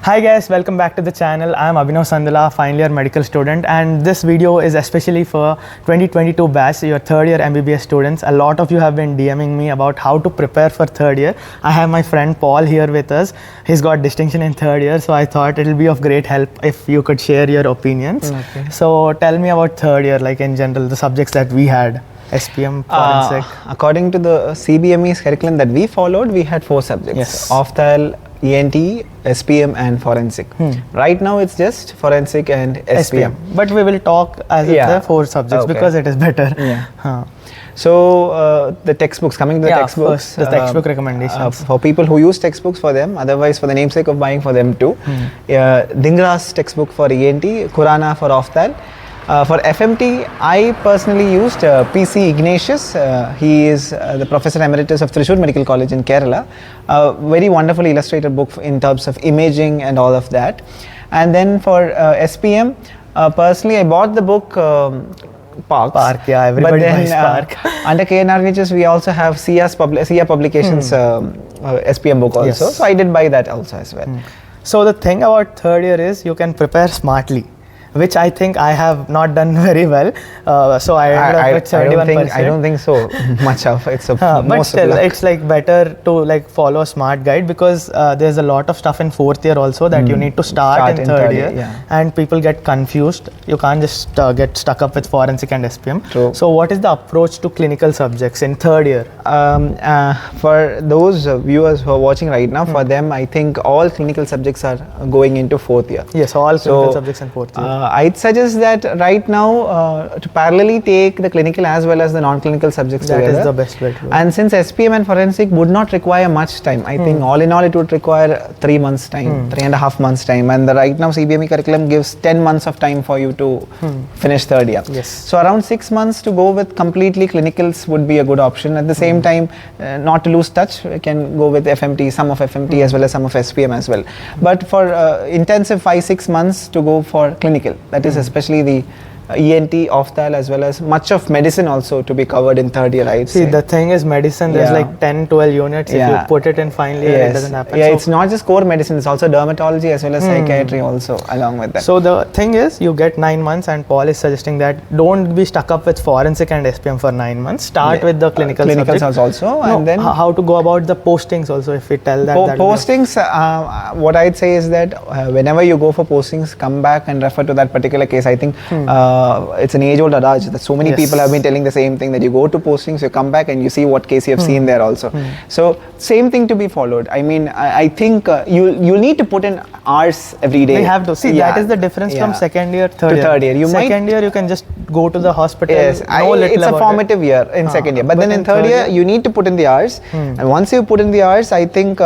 Hi guys, welcome back to the channel. I am Abhinav Sandala, final year medical student, and this video is especially for 2022 batch, your third year MBBS students. A lot of you have been DMing me about how to prepare for third year. I have my friend Paul here with us. He's got distinction in third year, so I thought it will be of great help if you could share your opinions. Okay. So tell me about third year, like in general, the subjects that we had. SPM, forensic. According to the CBME's curriculum that we followed, we had 4 subjects. Yes. Opthal, ENT, SPM and forensic. Right now it's just forensic and SPM. But we will talk as if there are 4 subjects because it is better. Yeah. So the textbooks, coming to the textbooks. The textbook recommendations. For people who use textbooks for them, otherwise for the namesake of buying for them too. Dhingra's textbook for ENT, Kurana for Opthal. For FMT, I personally used PC Ignatius. He is the Professor Emeritus of Thrissur Medical College in Kerala. A very wonderfully illustrated book in terms of imaging and all of that. And then for SPM, personally I bought the book Park, yeah, everybody buys Park. Under KNRHS, we also have SIA Publications SPM book also. Yes. So I did buy that also as well. So the thing about third year is you can prepare smartly, which I think I have not done very well. So I ended up with 71%. I don't think so much of it's a but still, it's like better to like follow a smart guide because there's a lot of stuff in fourth year also that you need to start in third year, and people get confused. You can't just get stuck up with forensic and SPM. True. So what is the approach to clinical subjects in third year? For those viewers who are watching right now, for them I think all clinical subjects are going into fourth year. Yes, all clinical subjects in fourth year. I'd suggest that right now to parallelly take the clinical as well as the non-clinical subjects together. That is the best way to do it. And since SPM and forensic would not require much time, I think all in all it would require 3 months time, 3.5 months time, and the right now CBME curriculum gives 10 months of time for you to finish third year. Yes. So around 6 months to go with completely clinicals would be a good option. At the same time, not to lose touch, we can go with FMT, some of FMT as well as some of SPM as well. But for intensive 5-6 months to go for clinical, that is especially the ENT, Opthal as well as much of medicine also to be covered in third year, I'd say. The thing is medicine, there's like 10-12 units. If you put it in final year, it doesn't happen. Yeah, so it's not just core medicine, it's also dermatology as well as psychiatry also along with that. So the thing is, you get 9 months and Paul is suggesting that don't be stuck up with forensic and SPM for 9 months. Start with the clinical clinicals also. And then how to go about the postings also, if we tell that. Postings, what I'd say is that whenever you go for postings, come back and refer to that particular case. I think it's an age-old adage that so many people have been telling the same thing, that you go to postings, you come back and you see what case you have seen there also. So same thing to be followed. I mean, I think you'll need to put in hours every day. We have to see that is the difference from second year, third year. Second year you can just go to the hospital. Yes, it's a formative year in second year. But then in third year you need to put in the hours. And once you put in the hours, I think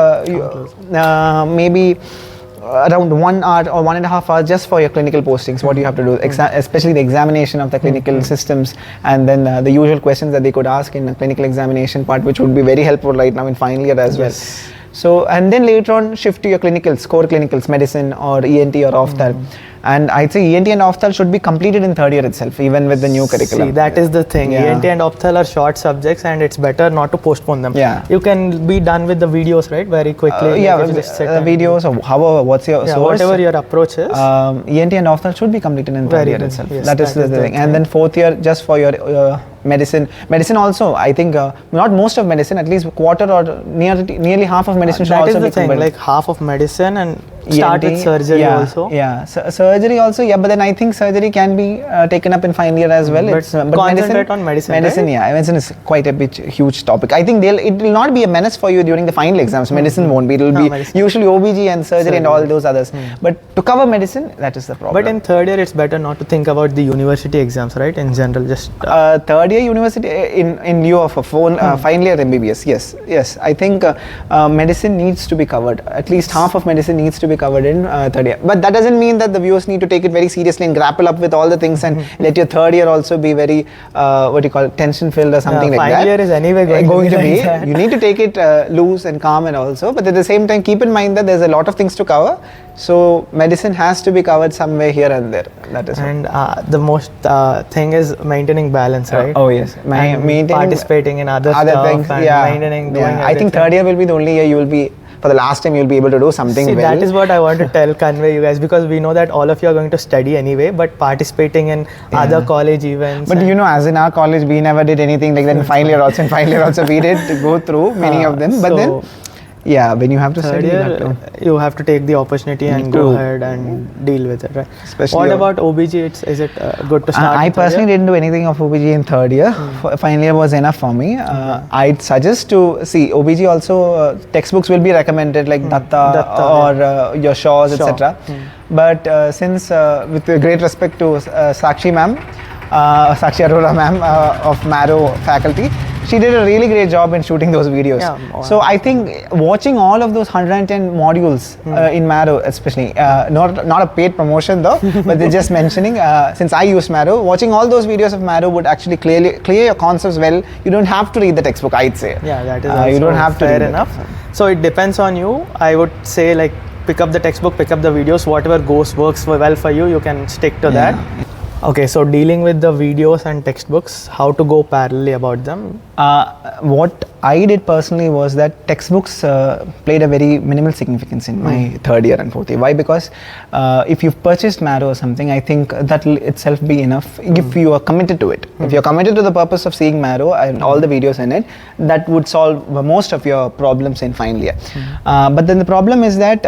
maybe around 1 hour or 1.5 hours just for your clinical postings, what you have to do, especially the examination of the clinical systems, and then the usual questions that they could ask in the clinical examination part, which would be very helpful right now in final year as well. So, and then later on shift to your clinicals, core clinicals, medicine or ENT or Opthal. And I'd say ENT and Opthal should be completed in third year itself, even with the new curriculum. See, that is the thing. ENT and Opthal are short subjects and it's better not to postpone them. You can be done with the videos, right, very quickly. Videos or however, what's your source? Whatever your approach is. ENT and Opthal should be completed in third year itself. That is the thing. And then fourth year just for your medicine. Medicine also, I think, not most of medicine, at least quarter or nearly half of medicine should also be completed. Like half of medicine and start with surgery also. Surgery also, but then I think surgery can be taken up in final year as well. But concentrate on medicine. Medicine, right? Medicine is quite a bit huge topic. I think it will not be a menace for you during the final exams. Medicine won't be. It will be usually OBG and surgery and all those others. But to cover medicine, that is the problem. But in third year, it's better not to think about the university exams, right? In general, just third year university in lieu of a final year MBBS. Yes. I think medicine needs to be covered. At least half of medicine needs to be covered in third year. But that doesn't mean that the viewers need to take it very seriously and grapple up with all the things and let your third year also be very tension filled or something like that. Final year is anyway going to be. You need to take it loose and calm and also, but at the same time keep in mind that there's a lot of things to cover. So medicine has to be covered somewhere here and there. That is. And the most thing is maintaining balance, right? Oh yes, maintaining participating in other stuff things. And maintaining doing everything. I think third year will be the only year you will be for the last time you'll be able to do something See, well. that is what I want to convey you guys, because we know that all of you are going to study anyway, but participating in other college events. But you know, as in our college, we never did anything like that. In final year also, we did go through many of them. But so then, yeah, when you have to third study, year, you have to take the opportunity and go ahead and deal with it, right? Especially what about OBG? Is it good to start? I personally didn't do anything of OBG in third year. Final year was enough for me. I'd suggest to see OBG also. Textbooks will be recommended like Datta or your Shaws, etc. But since with great respect to Sakshi ma'am, Sakshi Arora ma'am of Marrow faculty, she did a really great job in shooting those videos. So I think watching all of those 110 modules in Marrow, especially not a paid promotion though, but they're just mentioning, since I use Marrow, watching all those videos of Marrow would actually clear your concepts well. You don't have to read the textbook, I'd say. Yeah, that is also you don't have to fair enough. So it depends on you. I would say, like, pick up the textbook, pick up the videos, whatever works well for you, you can stick to that. Okay, so dealing with the videos and textbooks, how to go parallelly about them? What I did personally was that textbooks played a very minimal significance in my third year and fourth year. Why? Because if you've purchased Marrow or something, I think that will itself be enough if you are committed to it. If you're committed to the purpose of seeing Marrow and all the videos in it, that would solve most of your problems in final year. But then the problem is that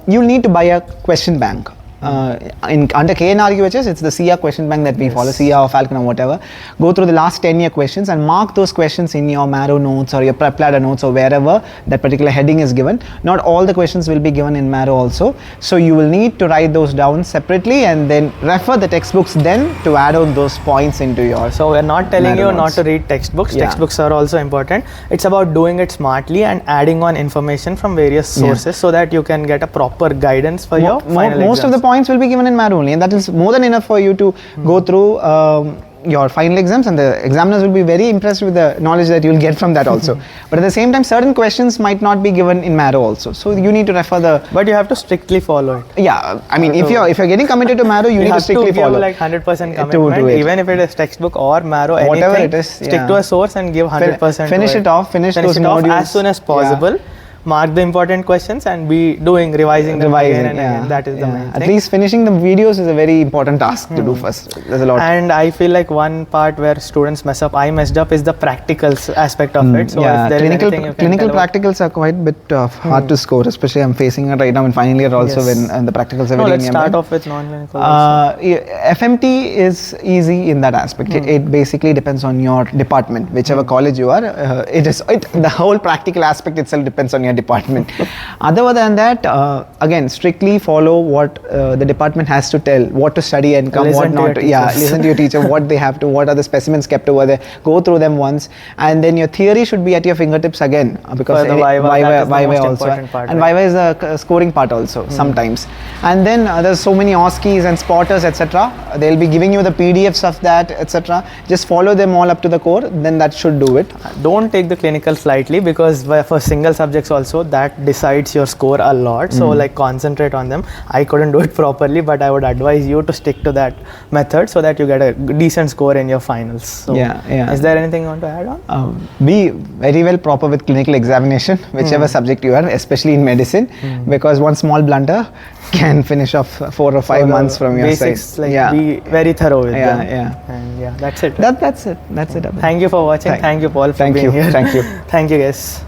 you'll need to buy a question bank. Under KNRUHS, it's the SIA question bank that we follow, SIA or Falcon or whatever. Go through the last 10-year questions and mark those questions in your Marrow notes or your Prep Ladder notes or wherever that particular heading is given. Not all the questions will be given in Marrow also. So you will need to write those down separately and then refer the textbooks then to add on those points into your. So we're not telling Marrow you notes. not to read textbooks. Textbooks are also important. It's about doing it smartly and adding on information from various sources so that you can get a proper guidance for your final Most of the points will be given in Marrow only, and that is more than enough for you to go through your final exams, and the examiners will be very impressed with the knowledge that you'll get from that also. But at the same time, certain questions might not be given in Marrow also, so you need to refer the. But you have to strictly follow it. Yeah, I mean, if you're getting committed to Marrow, you need to strictly follow. Like 100% commitment, even if it is textbook or Marrow, whatever it is. Stick to a source and give 100%. Finish it off. Finish those modules as soon as possible. Mark the important questions and be revising them again and again. That is the main thing. At least finishing the videos is a very important task to do first. There's a lot. And I feel like one part where students mess up, I messed up, is the practicals aspect of it. So if there clinical practicals are quite a bit hard to score, especially I'm facing it right now in final year also when the practicals are very let's start off with non-clinical. FMT is easy in that aspect. It basically depends on your department, whichever college you are. The whole practical aspect itself depends on your department. Other than that, again, strictly follow what the department has to tell, what to study and come, what not to. Listen to your teacher, what they have to, what are the specimens kept over there. Go through them once, and then your theory should be at your fingertips again, because the Viva also, part, and Viva is the scoring part also sometimes. And then there's so many OSCEs and spotters, etc. They'll be giving you the PDFs of that, etc. Just follow them all up to the core, then that should do it. Don't take the clinicals lightly, because for single subjects also, that decides your score a lot. So like, concentrate on them. I couldn't do it properly, but I would advise you to stick to that method so that you get a decent score in your finals. So is there anything you want to add on? Be very well proper with clinical examination, whichever subject you are, especially in medicine, because one small blunder can finish off 4 or 5 months from your basics, side. Be very thorough with them. And that's it. That's it. Thank you for watching. Thank you, Paul, for being here. Thank you. Thank you, guys.